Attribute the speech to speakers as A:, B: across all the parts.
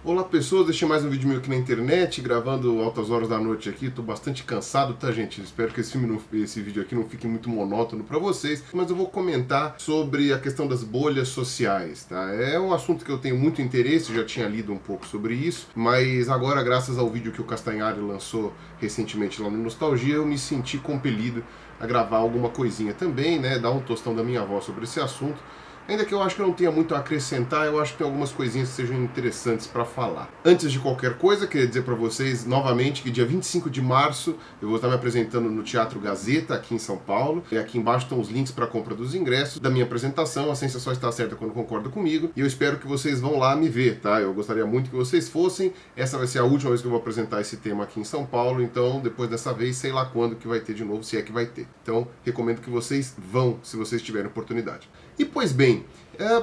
A: Olá pessoas, deixei mais um vídeo meu aqui na internet, gravando altas horas da noite aqui, tô bastante cansado, tá gente? Espero que esse vídeo aqui não fique muito monótono pra vocês, mas eu vou comentar sobre a questão das bolhas sociais, tá? É um assunto que eu tenho muito interesse, já tinha lido um pouco sobre isso, mas agora graças ao vídeo que o Castanhari lançou recentemente lá no Nostalgia, eu me senti compelido a gravar alguma coisinha também, né? Dar um tostão da minha voz sobre esse assunto. Ainda que eu acho que eu não tenha muito a acrescentar, eu acho que tem algumas coisinhas que sejam interessantes para falar. Antes de qualquer coisa, queria dizer para vocês novamente que dia 25 de março eu vou estar me apresentando no Teatro Gazeta, aqui em São Paulo. E aqui embaixo estão os links para a compra dos ingressos da minha apresentação. A ciência só está certa quando concorda comigo. E eu espero que vocês vão lá me ver, tá? Eu gostaria muito que vocês fossem. Essa vai ser a última vez que eu vou apresentar esse tema aqui em São Paulo. Então, depois dessa vez, sei lá quando que vai ter de novo, se é que vai ter. Então, recomendo que vocês vão, se vocês tiverem oportunidade. E, pois bem,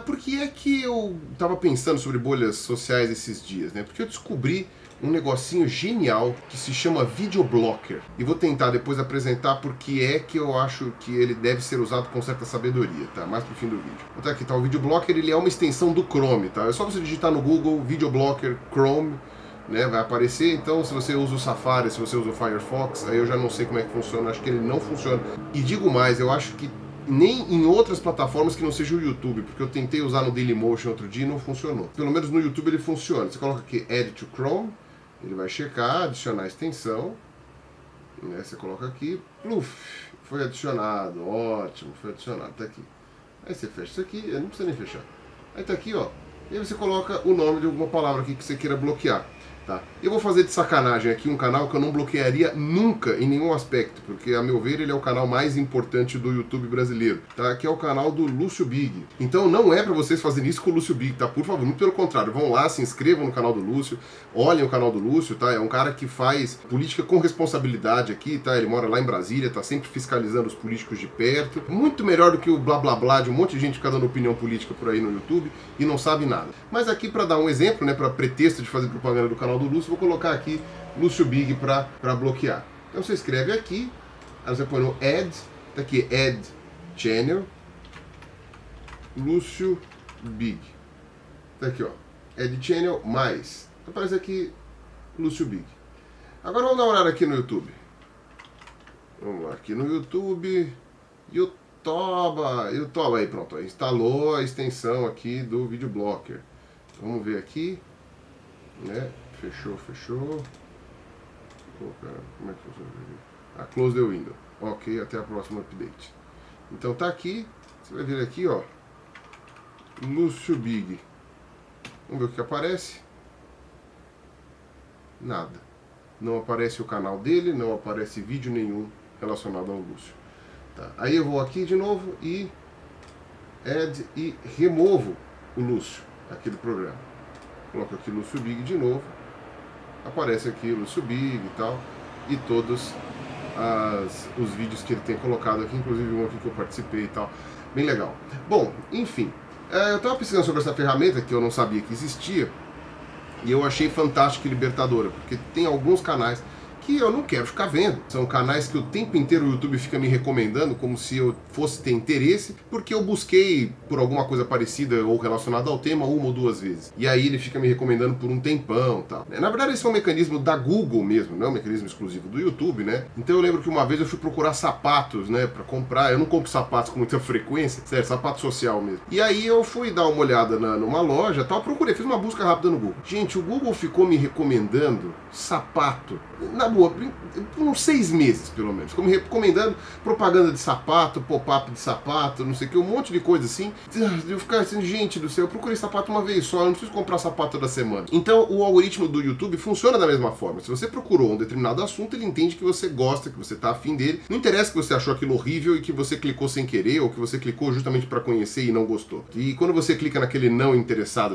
A: por que é que eu estava pensando sobre bolhas sociais esses dias, né? Porque eu descobri um negocinho genial que se chama Videoblocker. E vou tentar depois apresentar por que é que eu acho que ele deve ser usado com certa sabedoria, tá? Mais pro fim do vídeo. Então aqui tá o Videoblocker, ele é uma extensão do Chrome, tá? É só você digitar no Google Videoblocker Chrome, né? Vai aparecer. Então se você usa o Safari, se você usa o Firefox, aí eu já não sei como é que funciona, acho que ele não funciona. E digo mais, eu acho que nem em outras plataformas que não seja o YouTube, porque eu tentei usar no Dailymotion outro dia e não funcionou. Pelo menos no YouTube ele funciona. Você coloca aqui Add to Chrome, ele vai checar, adicionar a extensão, né? Você coloca aqui, pluf, foi adicionado, ótimo, foi adicionado, tá aqui. Aí você fecha isso aqui, não precisa nem fechar. Aí tá aqui, ó, e aí você coloca o nome de alguma palavra aqui que você queira bloquear. Tá. Eu vou fazer de sacanagem aqui um canal que eu não bloquearia nunca em nenhum aspecto, porque a meu ver ele é o canal mais importante do YouTube brasileiro, tá? Que é o canal do Lúcio Big. Então não é pra vocês fazerem isso com o Lúcio Big, tá? Por favor, muito pelo contrário, vão lá, se inscrevam no canal do Lúcio, olhem o canal do Lúcio, tá? É um cara que faz política com responsabilidade aqui, tá? Ele mora lá em Brasília, tá sempre fiscalizando os políticos de perto. Muito melhor do que o blá blá blá de um monte de gente que fica dando opinião política por aí no YouTube e não sabe nada. Mas aqui pra dar um exemplo, né, pra pretexto de fazer propaganda do canal do Lúcio, vou colocar aqui Lúcio Big para bloquear. Então você escreve aqui, aí você põe no Add, tá aqui Add Channel, Lúcio Big. Tá aqui, ó, Add Channel mais. Então aparece aqui Lúcio Big. Agora vamos dar uma olhada aqui no YouTube. Vamos lá, aqui no YouTube, YouTube aí, pronto, instalou a extensão aqui do Videoblocker. Vamos ver aqui, né? Fechou. Pô, cara, como é que funciona? Close the window. Ok, até a próxima update. Então tá aqui, você vai ver aqui, ó, Lúcio Big. Vamos ver o que aparece. Nada. Não aparece o canal dele, não aparece vídeo nenhum relacionado ao Lúcio. Tá. Aí eu vou aqui de novo e add e removo o Lúcio aqui do programa. Coloco aqui Lúcio Big de novo. Aparece aqui o Lúcio Big e tal, e todos os vídeos que ele tem colocado aqui, inclusive um aqui que eu participei e tal, bem legal. Bom, enfim, eu estava pesquisando sobre essa ferramenta que eu não sabia que existia, e eu achei fantástica e libertadora, porque tem alguns canais que eu não quero ficar vendo. São canais que o tempo inteiro o YouTube fica me recomendando, como se eu fosse ter interesse, porque eu busquei por alguma coisa parecida ou relacionada ao tema uma ou duas vezes. E aí ele fica me recomendando por um tempão, tal. Na verdade esse é um mecanismo da Google mesmo, não é um mecanismo exclusivo do YouTube, né? Então eu lembro que uma vez eu fui procurar sapatos, né, pra comprar. Eu não compro sapatos com muita frequência, sério, sapato social mesmo. E aí eu fui dar uma olhada numa loja, tal, procurei, fiz uma busca rápida no Google. Gente, o Google ficou me recomendando sapato, na boa, por uns 6 meses pelo menos. Ficou me recomendando propaganda de sapato, pop-up de sapato, não sei o que, um monte de coisa assim. Eu ficava assim, gente do céu, eu procurei sapato uma vez só, eu não preciso comprar sapato toda semana. Então o algoritmo do YouTube funciona da mesma forma. Se você procurou um determinado assunto, ele entende que você gosta, que você tá afim dele. Não interessa que você achou aquilo horrível e que você clicou sem querer, ou que você clicou justamente para conhecer e não gostou. E quando você clica naquele não interessado,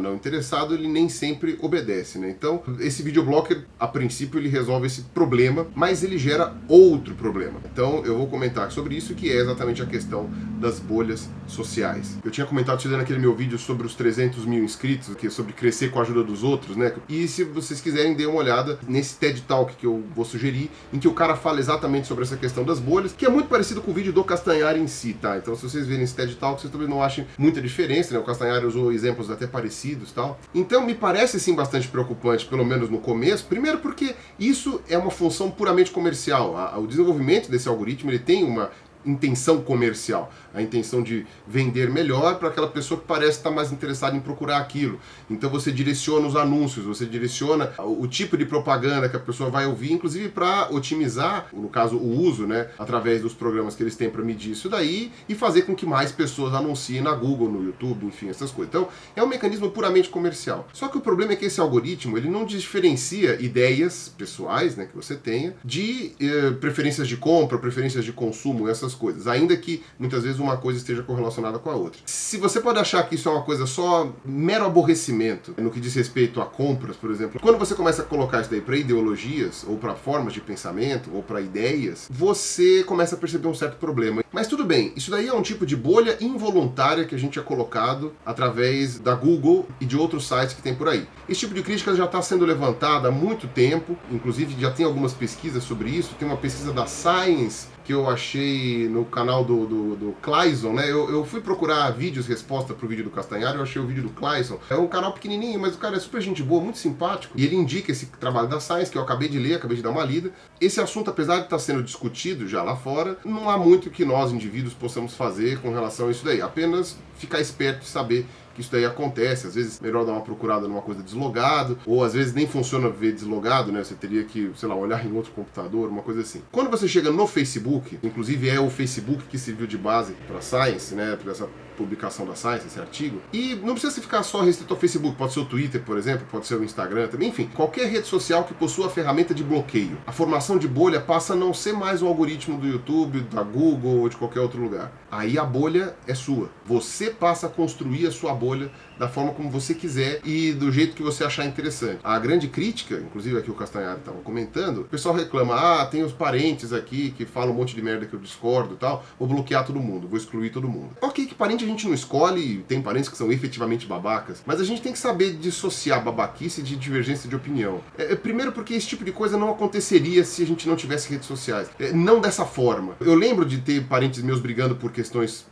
A: ele nem sempre obedece, né? Então esse videoblocker, a princípio, ele resolve esse problema. problema, mas ele gera outro problema. Então eu vou comentar sobre isso, que é exatamente a questão das bolhas sociais. Eu tinha comentado naquele meu vídeo sobre os 300 mil inscritos, que é sobre crescer com a ajuda dos outros, né? E se vocês quiserem, dê uma olhada nesse TED Talk que eu vou sugerir, em que o cara fala exatamente sobre essa questão das bolhas, que é muito parecido com o vídeo do Castanhari em si, tá? Então se vocês verem esse TED Talk, vocês talvez não achem muita diferença, né? O Castanhari usou exemplos até parecidos e tal. Então me parece sim bastante preocupante, pelo menos no começo, primeiro porque isso é uma função puramente comercial. O desenvolvimento desse algoritmo, ele tem uma intenção comercial, a intenção de vender melhor para aquela pessoa que parece estar mais interessada em procurar aquilo. Então você direciona os anúncios, você direciona o tipo de propaganda que a pessoa vai ouvir, inclusive para otimizar, no caso, o uso, né, através dos programas que eles têm para medir isso daí e fazer com que mais pessoas anunciem na Google, no YouTube, enfim, essas coisas. Então, é um mecanismo puramente comercial. Só que o problema é que esse algoritmo, ele não diferencia ideias pessoais, né, que você tenha, de preferências de compra, preferências de consumo, essas coisas, ainda que muitas vezes uma coisa esteja correlacionada com a outra. Se você pode achar que isso é uma coisa só mero aborrecimento no que diz respeito a compras, por exemplo, quando você começa a colocar isso daí para ideologias, ou para formas de pensamento, ou para ideias, você começa a perceber um certo problema. Mas tudo bem, isso daí é um tipo de bolha involuntária que a gente é colocado através da Google e de outros sites que tem por aí. Esse tipo de crítica já está sendo levantada há muito tempo, inclusive já tem algumas pesquisas sobre isso, tem uma pesquisa da Science que eu achei no canal do Clayson, né? Eu fui procurar vídeos, resposta pro vídeo do Castanhari, eu achei o vídeo do Clayson. É um canal pequenininho, mas o cara é super gente boa, muito simpático, e ele indica esse trabalho da Science, que eu acabei de ler, acabei de dar uma lida. Esse assunto, apesar de estar sendo discutido já lá fora, não há muito que nós, indivíduos, possamos fazer com relação a isso daí. Apenas ficar esperto e saber que isso daí acontece. Às vezes é melhor dar uma procurada numa coisa deslogado, ou às vezes nem funciona ver deslogado, né? Você teria que, sei lá, olhar em outro computador, uma coisa assim. Quando você chega no Facebook, inclusive é o Facebook que serviu de base para Science, né? Para essa publicação da Science, esse artigo, e não precisa ficar só restrito ao Facebook, pode ser o Twitter, por exemplo, pode ser o Instagram também, enfim, qualquer rede social que possua a ferramenta de bloqueio. A formação de bolha passa a não ser mais um algoritmo do YouTube, da Google ou de qualquer outro lugar. Aí a bolha é sua. Você passa a construir a sua bolha da forma como você quiser e do jeito que você achar interessante. A grande crítica, inclusive aqui o Castanhari estava comentando, o pessoal reclama, tem os parentes aqui que falam um monte de merda que eu discordo e tal, vou bloquear todo mundo, vou excluir todo mundo. Ok, que parente a gente não escolhe, tem parentes que são efetivamente babacas, mas a gente tem que saber dissociar babaquice de divergência de opinião. Primeiro porque esse tipo de coisa não aconteceria se a gente não tivesse redes sociais. Não dessa forma. Eu lembro de ter parentes meus brigando por questões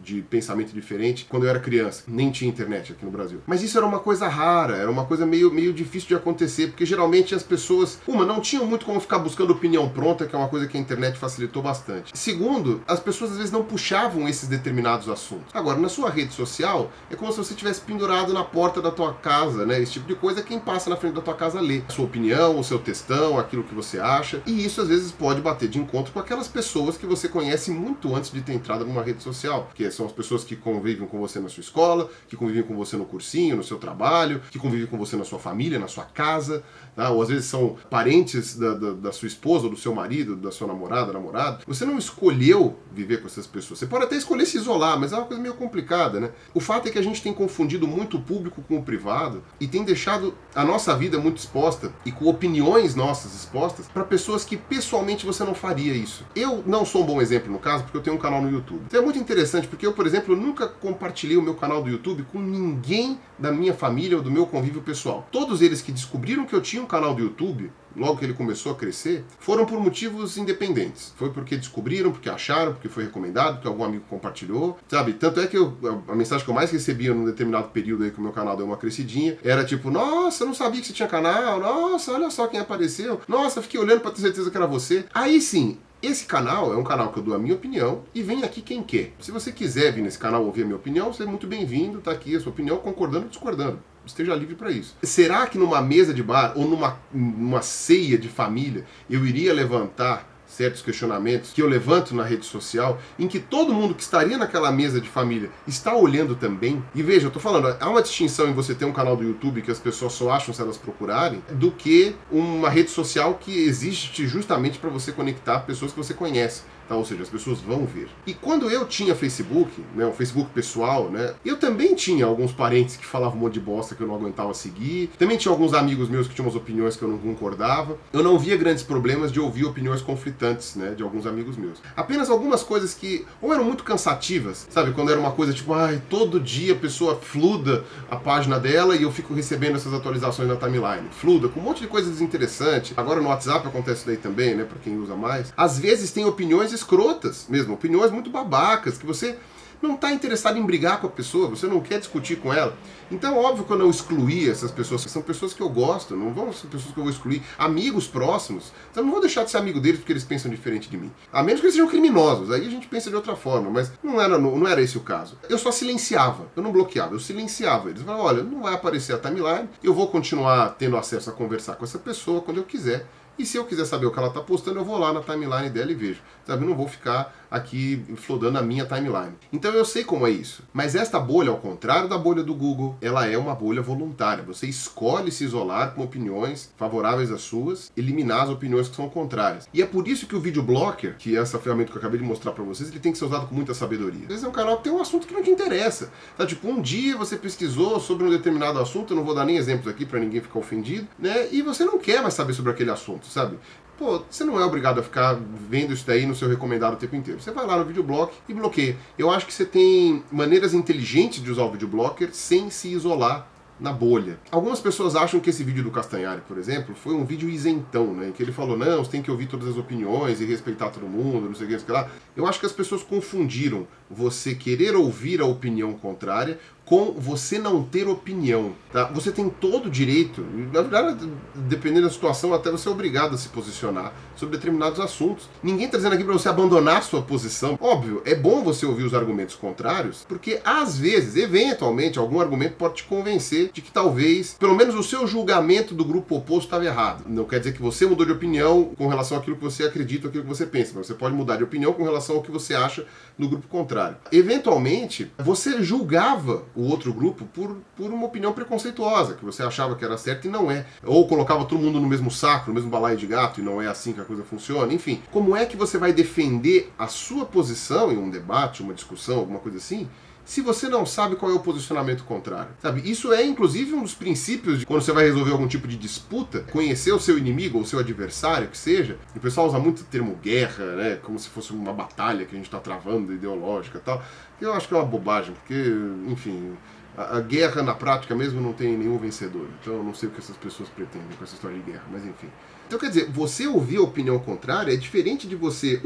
A: de pensamento diferente quando eu era criança. Nem tinha internet aqui no Brasil. Mas isso era uma coisa rara, era uma coisa meio difícil de acontecer, porque geralmente as pessoas, não tinham muito como ficar buscando opinião pronta, que é uma coisa que a internet facilitou bastante. Segundo, as pessoas às vezes não puxavam esses determinados assuntos. Agora, na sua rede social, é como se você tivesse pendurado na porta da tua casa, né? Esse tipo de coisa, quem passa na frente da tua casa lê a sua opinião, o seu textão, aquilo que você acha, e isso às vezes pode bater de encontro com aquelas pessoas que você conhece muito antes de ter entrado numa rede social. Que são as pessoas que convivem com você na sua escola, que convivem com você no cursinho, no seu trabalho, que convivem com você na sua família, na sua casa, tá? Ou às vezes são parentes da sua esposa, ou do seu marido, da sua namorada, namorado. Você não escolheu viver com essas pessoas. Você pode até escolher se isolar, mas é uma coisa meio complicada, né? O fato é que a gente tem confundido muito o público com o privado e tem deixado a nossa vida muito exposta e com opiniões nossas expostas para pessoas que pessoalmente você não faria isso. Eu não sou um bom exemplo no caso, porque eu tenho um canal no YouTube. Então é muito interessante porque eu, por exemplo, nunca compartilhei o meu canal do YouTube com ninguém da minha família ou do meu convívio pessoal. Todos eles que descobriram que eu tinha um canal do YouTube, logo que ele começou a crescer, foram por motivos independentes. Foi porque descobriram, porque acharam, porque foi recomendado, porque algum amigo compartilhou, sabe? Tanto é que a mensagem que eu mais recebia num determinado período aí que o meu canal deu uma crescidinha, era tipo, nossa, eu não sabia que você tinha canal, nossa, olha só quem apareceu, nossa, fiquei olhando pra ter certeza que era você. Aí sim, esse canal é um canal que eu dou a minha opinião e vem aqui quem quer. Se você quiser vir nesse canal ouvir a minha opinião, você é muito bem-vindo, tá aqui a sua opinião, concordando ou discordando. Esteja livre para isso. Será que numa mesa de bar ou numa ceia de família eu iria levantar certos questionamentos que eu levanto na rede social, em que todo mundo que estaria naquela mesa de família está olhando também? E veja, eu tô falando, há uma distinção em você ter um canal do YouTube que as pessoas só acham se elas procurarem, do que uma rede social que existe justamente para você conectar pessoas que você conhece. tá? Ou seja, as pessoas vão ver. E quando eu tinha Facebook, né, o Facebook pessoal, né, eu também tinha alguns parentes que falavam um monte de bosta que eu não aguentava seguir, também tinha alguns amigos meus que tinham umas opiniões que eu não concordava. Eu não via grandes problemas de ouvir opiniões conflitantes, né, de alguns amigos meus. Apenas algumas coisas que ou eram muito cansativas, sabe, quando era uma coisa tipo, ai, todo dia a pessoa fluda a página dela e eu fico recebendo essas atualizações na timeline. Fluda, com um monte de coisa desinteressante. Agora no WhatsApp acontece isso daí também, né, pra quem usa mais. Às vezes tem opiniões escrotas mesmo, opiniões muito babacas, que você não está interessado em brigar com a pessoa, você não quer discutir com ela. Então, óbvio que eu não excluí essas pessoas, são pessoas que eu gosto, não vão ser pessoas que eu vou excluir. Amigos próximos, então eu não vou deixar de ser amigo deles porque eles pensam diferente de mim. A menos que eles sejam criminosos, aí a gente pensa de outra forma, mas não era esse o caso. Eu só silenciava, eu não bloqueava, eu silenciava eles. Eu falava, olha, não vai aparecer a timeline, eu vou continuar tendo acesso a conversar com essa pessoa quando eu quiser. E se eu quiser saber o que ela está postando, eu vou lá na timeline dela e vejo. Sabe, eu não vou ficar aqui flodando a minha timeline. Então eu sei como é isso. Mas esta bolha, ao contrário da bolha do Google, ela é uma bolha voluntária. Você escolhe se isolar com opiniões favoráveis às suas, eliminar as opiniões que são contrárias. E é por isso que o Video Blocker, que é essa ferramenta que eu acabei de mostrar para vocês, ele tem que ser usado com muita sabedoria. Às vezes é um canal que tem um assunto que não te interessa. Tá? Tipo, um dia você pesquisou sobre um determinado assunto, eu não vou dar nem exemplos aqui para ninguém ficar ofendido, né? E você não quer mais saber sobre aquele assunto, sabe? Pô, você não é obrigado a ficar vendo isso daí no seu recomendado o tempo inteiro. Você vai lá no videoblock e bloqueia. Eu acho que você tem maneiras inteligentes de usar o videoblocker sem se isolar na bolha. Algumas pessoas acham que esse vídeo do Castanhari, por exemplo, foi um vídeo isentão, né? Em que ele falou, não, você tem que ouvir todas as opiniões e respeitar todo mundo, não sei o que, não sei o que lá. Eu acho que as pessoas confundiram você querer ouvir a opinião contrária com você não ter opinião, tá? Você tem todo o direito, na verdade, dependendo da situação, até você é obrigado a se posicionar sobre determinados assuntos. Ninguém está dizendo aqui para você abandonar a sua posição. Óbvio, é bom você ouvir os argumentos contrários, porque às vezes, eventualmente, algum argumento pode te convencer de que talvez, pelo menos o seu julgamento do grupo oposto estava errado. Não quer dizer que você mudou de opinião com relação àquilo que você acredita, àquilo que você pensa, mas você pode mudar de opinião com relação ao que você acha no grupo contrário. Eventualmente, você julgava o outro grupo por uma opinião preconceituosa, que você achava que era certa e não é. Ou colocava todo mundo no mesmo saco, no mesmo balaio de gato, e não é assim que a coisa funciona. Enfim, como é que você vai defender a sua posição em um debate, uma discussão, alguma coisa assim, se você não sabe qual é o posicionamento contrário? Sabe, isso é inclusive um dos princípios de quando você vai resolver algum tipo de disputa, conhecer o seu inimigo ou o seu adversário, que seja. E o pessoal usa muito o termo guerra, né, como se fosse uma batalha que a gente está travando, ideológica e tal. Eu acho que é uma bobagem, porque, enfim, a guerra na prática mesmo não tem nenhum vencedor. Então eu não sei o que essas pessoas pretendem com essa história de guerra, mas enfim. Então, quer dizer, você ouvir a opinião contrária é diferente de você,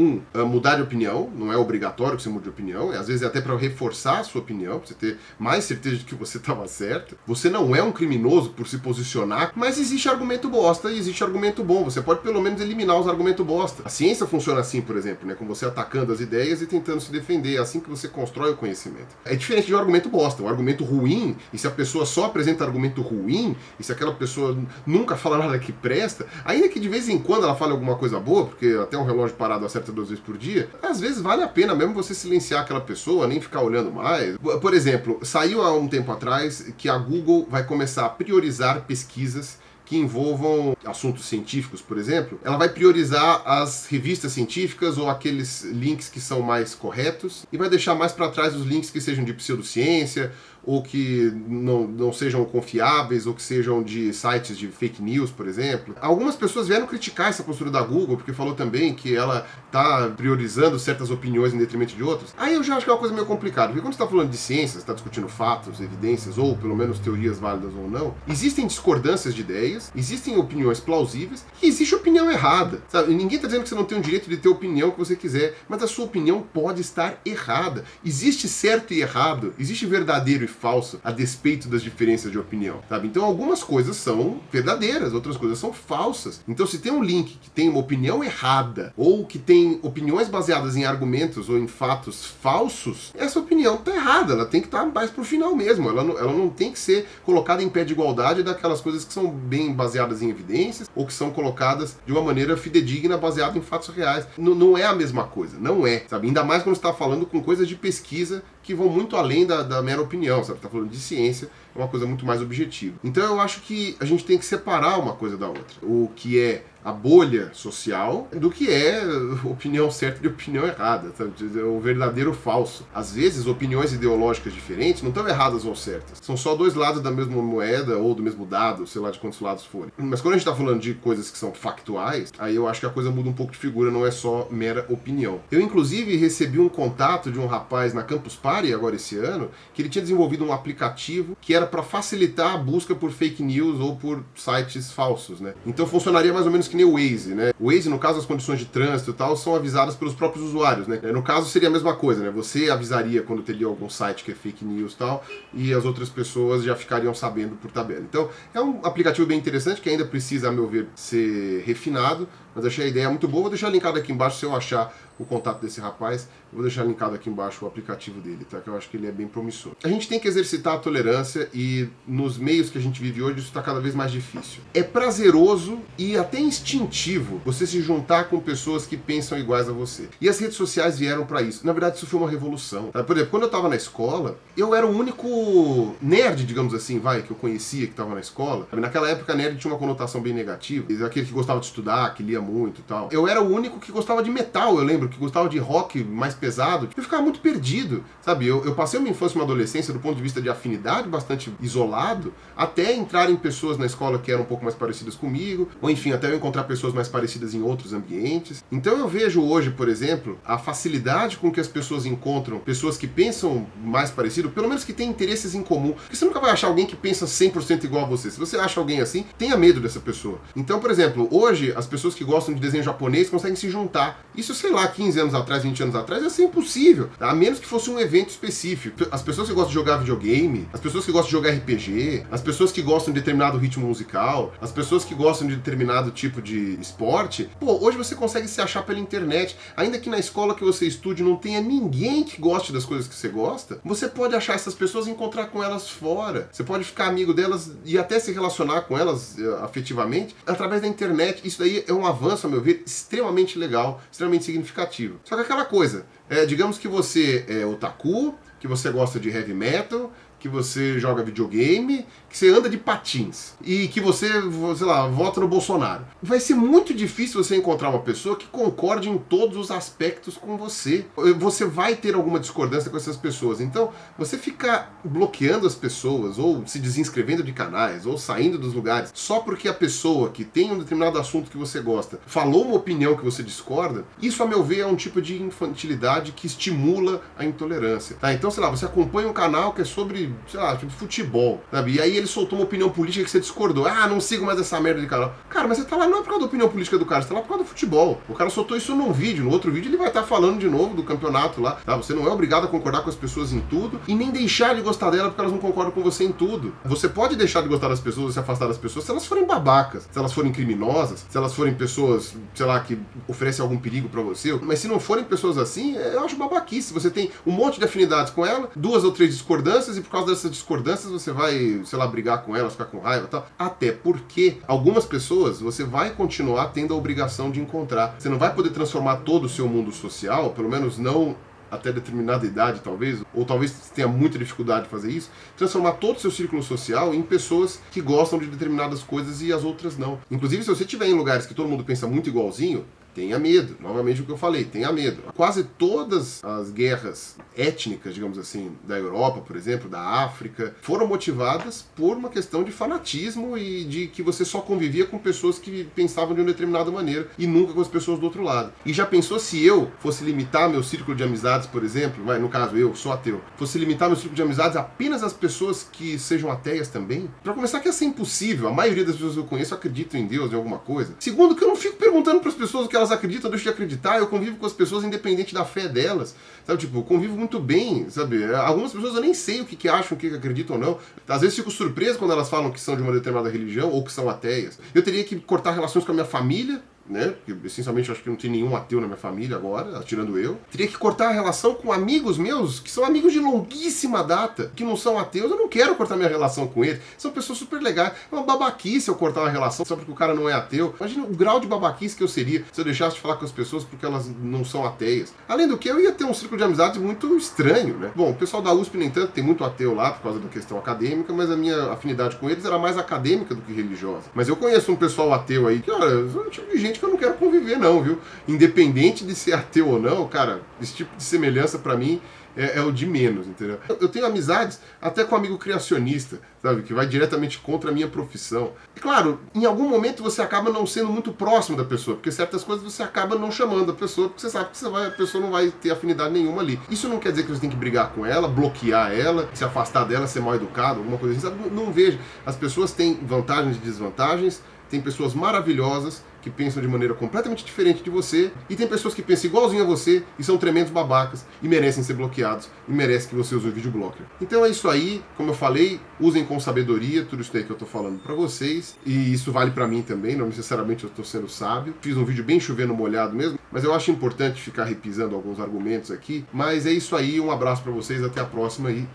A: mudar de opinião, não é obrigatório que você mude de opinião, às vezes é até para reforçar a sua opinião, para você ter mais certeza de que você estava certo. Você não é um criminoso por se posicionar, mas existe argumento bosta e existe argumento bom. Você pode pelo menos eliminar os argumentos bosta. A ciência funciona assim, por exemplo, né, com você atacando as ideias e tentando se defender, é assim que você constrói o conhecimento. É diferente de um argumento bosta, um argumento ruim, e se a pessoa só apresenta argumento ruim, e se aquela pessoa nunca fala nada que presta, ainda que de vez em quando ela fale alguma coisa boa, porque até um relógio parado acerta 2 vezes por dia, às vezes vale a pena mesmo você silenciar aquela pessoa, nem ficar olhando mais. Por exemplo, saiu há um tempo atrás que a Google vai começar a priorizar pesquisas que envolvam assuntos científicos, por exemplo. Ela vai priorizar as revistas científicas ou aqueles links que são mais corretos e vai deixar mais para trás os links que sejam de pseudociência ou que não sejam confiáveis, ou que sejam de sites de fake news, por exemplo. Algumas pessoas vieram criticar essa postura da Google, porque falou também que ela está priorizando certas opiniões em detrimento de outras. Aí eu já acho que é uma coisa meio complicada, porque quando você está falando de ciências, está discutindo fatos, evidências, ou pelo menos teorias válidas ou não, existem discordâncias de ideias, existem opiniões plausíveis, e existe opinião errada, sabe? E ninguém está dizendo que você não tem o direito de ter a opinião que você quiser, mas a sua opinião pode estar errada. Existe certo e errado, existe verdadeiro e falso, a despeito das diferenças de opinião, sabe? Então algumas coisas são verdadeiras, outras coisas são falsas. Então se tem um link que tem uma opinião errada, ou que tem opiniões baseadas em argumentos ou em fatos falsos, essa opinião tá errada, ela tem que estar mais pro final mesmo, ela não tem que ser colocada em pé de igualdade daquelas coisas que são bem baseadas em evidências, ou que são colocadas de uma maneira fidedigna, baseada em fatos reais. Não é a mesma coisa, não é, sabe? Ainda mais quando você está falando com coisas de pesquisa que vão muito além da mera opinião, sabe? Tá falando de ciência, é uma coisa muito mais objetiva. Então eu acho que a gente tem que separar uma coisa da outra. O que é a bolha social do que é opinião certa e opinião errada, sabe? O verdadeiro ou falso. Às vezes, opiniões ideológicas diferentes não estão erradas ou certas. São só dois lados da mesma moeda ou do mesmo dado, sei lá de quantos lados forem. Mas quando a gente está falando de coisas que são factuais, aí eu acho que a coisa muda um pouco de figura, não é só mera opinião. Eu, inclusive, recebi um contato de um rapaz na Campus Party, agora esse ano, que ele tinha desenvolvido um aplicativo que era para facilitar a busca por fake news ou por sites falsos, né? Então funcionaria mais ou menos que nem o Waze, né? O Waze, no caso, as condições de trânsito e tal, são avisadas pelos próprios usuários, né? No caso, seria a mesma coisa, né? Você avisaria quando teria algum site que é fake news e tal, e as outras pessoas já ficariam sabendo por tabela. Então, é um aplicativo bem interessante, que ainda precisa, a meu ver, ser refinado, mas achei a ideia muito boa. Vou deixar linkado aqui embaixo, se eu achar o contato desse rapaz, eu vou deixar linkado aqui embaixo o aplicativo dele, tá? Que eu acho que ele é bem promissor. A gente tem que exercitar a tolerância e nos meios que a gente vive hoje isso está cada vez mais difícil. É prazeroso e até instintivo você se juntar com pessoas que pensam iguais a você. E as redes sociais vieram para isso. Na verdade, isso foi uma revolução. Tá? Por exemplo, quando eu estava na escola, eu era o único nerd, digamos assim, que eu conhecia que estava na escola. Naquela época, nerd tinha uma conotação bem negativa. Aquele que gostava de estudar, que lia muito e tal. Eu era o único que gostava de metal, eu lembro, que gostava de rock mais pesado. Eu ficava muito perdido, sabe? Eu passei uma infância e uma adolescência do ponto de vista de afinidade bastante isolado, até entrar em pessoas na escola que eram um pouco mais parecidas comigo, ou enfim, até eu encontrar pessoas mais parecidas em outros ambientes. Então eu vejo hoje, por exemplo, a facilidade com que as pessoas encontram pessoas que pensam mais parecido, pelo menos que têm interesses em comum. Porque você nunca vai achar alguém que pensa 100% igual a você. Se você acha alguém assim, tenha medo dessa pessoa. Então, por exemplo, hoje as pessoas que gostam de desenho japonês conseguem se juntar. Isso, sei lá, 15 anos atrás, 20 anos atrás, ia ser impossível, tá? A menos que fosse um evento específico. As pessoas que gostam de jogar videogame, as pessoas que gostam de jogar RPG, as pessoas que gostam de determinado ritmo musical, as pessoas que gostam de determinado tipo de esporte, hoje você consegue se achar pela internet. Ainda que na escola que você estude não tenha ninguém que goste das coisas que você gosta, você pode achar essas pessoas e encontrar com elas fora. Você pode ficar amigo delas e até se relacionar com elas afetivamente através da internet. Isso daí é um avanço, a meu ver, extremamente legal, extremamente significativo. Só que aquela coisa, digamos que você é otaku, que você gosta de heavy metal, que você joga videogame, que você anda de patins e que você, sei lá, vota no Bolsonaro. Vai ser muito difícil você encontrar uma pessoa que concorde em todos os aspectos com você. Você vai ter alguma discordância com essas pessoas. Então, você ficar bloqueando as pessoas, ou se desinscrevendo de canais, ou saindo dos lugares, só porque a pessoa que tem um determinado assunto que você gosta falou uma opinião que você discorda, isso, a meu ver, é um tipo de infantilidade que estimula a intolerância. Tá? Então, sei lá, você acompanha um canal que é sobre, sei lá, tipo futebol, sabe? E aí ele soltou uma opinião política que você discordou. Ah, não sigo mais essa merda de canal. Cara, mas você tá lá não é por causa da opinião política do cara, você tá lá por causa do futebol. O cara soltou isso num vídeo, no outro vídeo ele vai estar falando de novo do campeonato lá, tá? Você não é obrigado a concordar com as pessoas em tudo e nem deixar de gostar dela porque elas não concordam com você em tudo. Você pode deixar de gostar das pessoas, se afastar das pessoas, se elas forem babacas, se elas forem criminosas, se elas forem pessoas, sei lá, que oferecem algum perigo pra você, mas se não forem pessoas assim, eu acho babaquice. Você tem um monte de afinidades com ela, 2 ou 3 discordâncias, e por causa dessas discordâncias você vai, sei lá, brigar com elas, ficar com raiva e tal. Até porque algumas pessoas você vai continuar tendo a obrigação de encontrar. Você não vai poder transformar todo o seu mundo social, pelo menos não até determinada idade, talvez, ou talvez tenha muita dificuldade de fazer isso, transformar todo o seu círculo social em pessoas que gostam de determinadas coisas e as outras não. Inclusive, se você estiver em lugares que todo mundo pensa muito igualzinho, tenha medo. Novamente o que eu falei, tenha medo. Quase todas as guerras étnicas, digamos assim, da Europa, por exemplo, da África, foram motivadas por uma questão de fanatismo e de que você só convivia com pessoas que pensavam de uma determinada maneira e nunca com as pessoas do outro lado. E já pensou se eu fosse limitar meu círculo de amizades, por exemplo, no caso eu sou ateu, fosse limitar meu círculo de amizades apenas às pessoas que sejam ateias também? Pra começar, que ia ser impossível. A maioria das pessoas que eu conheço acreditam em Deus, em alguma coisa. Segundo, que eu não fico perguntando para as pessoas o que elas acreditam, deixo de acreditar, eu convivo com as pessoas independente da fé delas, sabe, tipo, eu convivo muito bem, sabe, algumas pessoas eu nem sei o que acham, o que acreditam ou não, às vezes fico surpreso quando elas falam que são de uma determinada religião ou que são ateias. Eu teria que cortar relações com a minha família né? Porque, essencialmente, eu acho que não tem nenhum ateu na minha família agora, tirando eu. Teria que cortar a relação com amigos meus, que são amigos de longuíssima data, que não são ateus. Eu não quero cortar minha relação com eles. São pessoas super legais. É uma babaquice eu cortar uma relação só porque o cara não é ateu. Imagina o grau de babaquice que eu seria se eu deixasse de falar com as pessoas porque elas não são ateias. Além do que, eu ia ter um círculo de amizades muito estranho, né? Bom, o pessoal da USP, nem tanto, tem muito ateu lá por causa da questão acadêmica, mas a minha afinidade com eles era mais acadêmica do que religiosa. Mas eu conheço um pessoal ateu aí que, olha, eu tipo de gente que eu não quero conviver não, viu? Independente de ser ateu ou não, cara, esse tipo de semelhança pra mim é o de menos, entendeu? Eu tenho amizades até com um amigo criacionista, sabe? Que vai diretamente contra a minha profissão. E claro, em algum momento você acaba não sendo muito próximo da pessoa, porque certas coisas você acaba não chamando a pessoa, porque você sabe que a pessoa não vai ter afinidade nenhuma ali. Isso não quer dizer que você tem que brigar com ela, bloquear ela, se afastar dela, ser mal educado, alguma coisa assim, sabe? Não vejo. As pessoas têm vantagens e desvantagens, tem pessoas maravilhosas que pensam de maneira completamente diferente de você, e tem pessoas que pensam igualzinho a você e são tremendos babacas e merecem ser bloqueados e merecem que você use o videoblocker. Então é isso aí, como eu falei, usem com sabedoria tudo isso aí que eu tô falando pra vocês, e isso vale pra mim também, não necessariamente eu tô sendo sábio. Fiz um vídeo bem chovendo molhado mesmo, mas eu acho importante ficar repisando alguns argumentos aqui, mas é isso aí, um abraço pra vocês, até a próxima e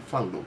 A: falou!